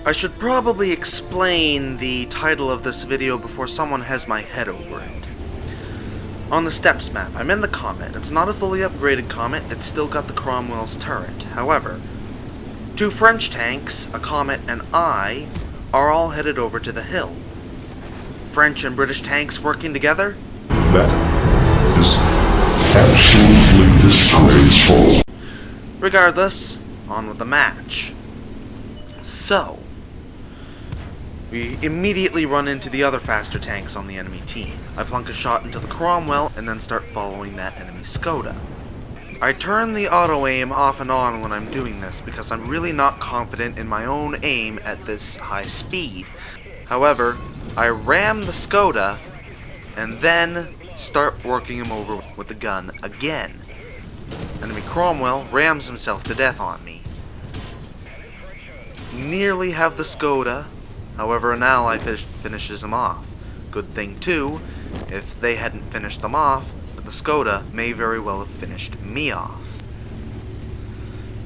I should probably explain the title of this video before someone has my head over it. On the Steps map, I'm in the Comet. It's not a fully upgraded Comet, it's still got the Cromwell's turret. However, 2 French tanks, a Comet, and I are all headed over to the hill. French and British tanks working together? That is absolutely disgraceful. Regardless, on with the match. So, we immediately run into the other faster tanks on the enemy team. I plunk a shot into the Cromwell and then start following that enemy Skoda. I turn the auto-aim off and on when I'm doing this because I'm really not confident in my own aim at this high speed. However, I ram the Skoda and then start working him over with the gun again. Enemy Cromwell rams himself to death on me. Nearly have the Skoda, however an ally finishes him off. Good thing too, if they hadn't finished them off, the Skoda may very well have finished me off.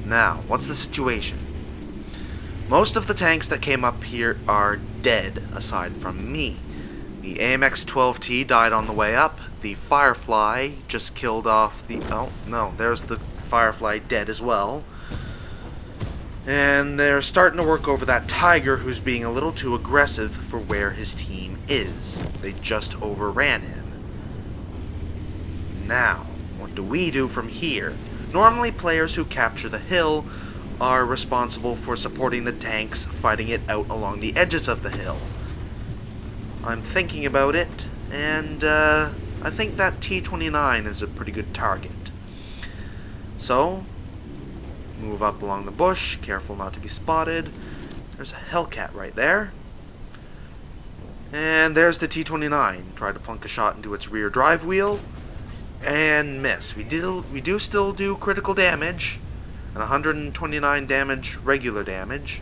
Now, what's the situation? Most of the tanks that came up here are dead, aside from me. The AMX-12T died on the way up, the Firefly just killed off the... oh, no, there's the Firefly dead as well. And they're starting to work over that Tiger who's being a little too aggressive for where his team is. They just overran him. Now, what do we do from here? Normally, players who capture the hill are responsible for supporting the tanks fighting it out along the edges of the hill. I'm thinking about it, and I think that T-29 is a pretty good target. So, move up along the bush, careful not to be spotted. There's a Hellcat right there. And there's the T-29. Try to plunk a shot into its rear drive wheel. And miss. We do still do critical damage, and 129 damage, regular damage,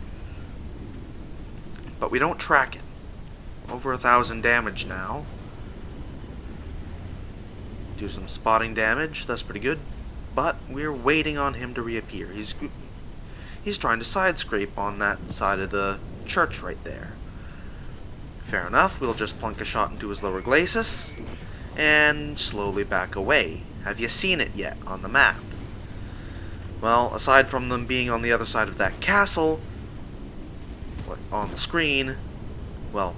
but we don't track it. Over 1,000 damage now. Do some spotting damage, that's pretty good, but we're waiting on him to reappear. He's trying to side scrape on that side of the church right there. Fair enough, we'll just plunk a shot into his lower glacis and slowly back away. Have you seen it yet on the map? Well, aside from them being on the other side of that castle, on the screen, well,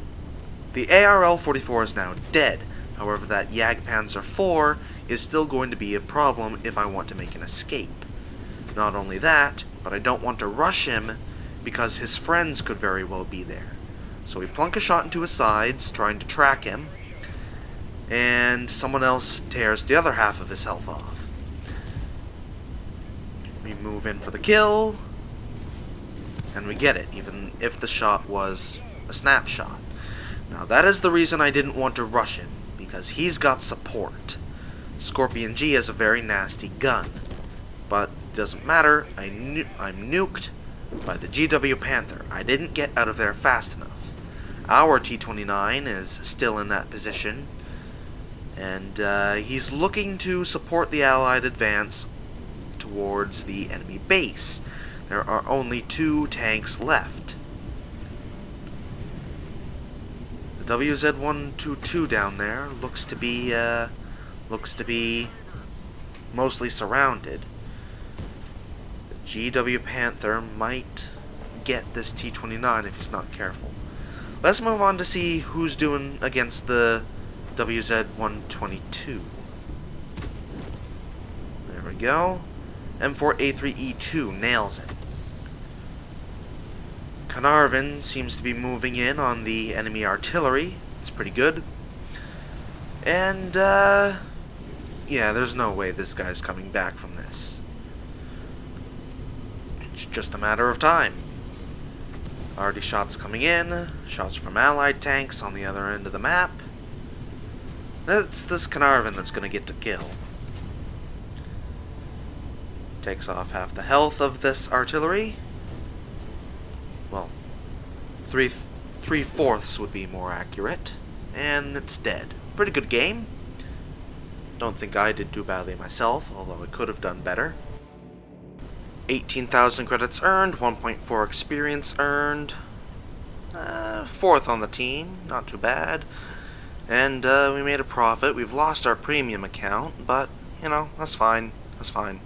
the ARL-44 is now dead. However, that Jagdpanzer IV is still going to be a problem if I want to make an escape. Not only that, but I don't want to rush him because his friends could very well be there. So we plunk a shot into his sides, trying to track him, and someone else tears the other half of his health off. We move in for the kill, and we get it, even if the shot was a snapshot. Now that is the reason I didn't want to rush him, because he's got support. Scorpion G is a very nasty gun, but it doesn't matter, I'm nuked by the GW Panther. I didn't get out of there fast enough. Our T-29 is still in that position, and he's looking to support the Allied advance towards the enemy base. There are only 2 tanks left. The WZ122 down there looks to be mostly surrounded. The GW Panther might get this T-29 if he's not careful. Let's move on to see who's doing against the WZ122. There we go. M4A3E2 nails it. Carnarvon seems to be moving in on the enemy artillery. It's pretty good. And, yeah, there's no way this guy's coming back from this. It's just a matter of time. Already shots coming in. Shots from Allied tanks on the other end of the map. It's this Carnarvon that's going to get to kill. Takes off half the health of this artillery. Well, three-fourths would be more accurate. And it's dead. Pretty good game. Don't think I did too badly myself, although I could have done better. 18,000 credits earned, 1.4 experience earned. Fourth on the team, not too bad. And we made a profit. We've lost our premium account, but, that's fine. That's fine.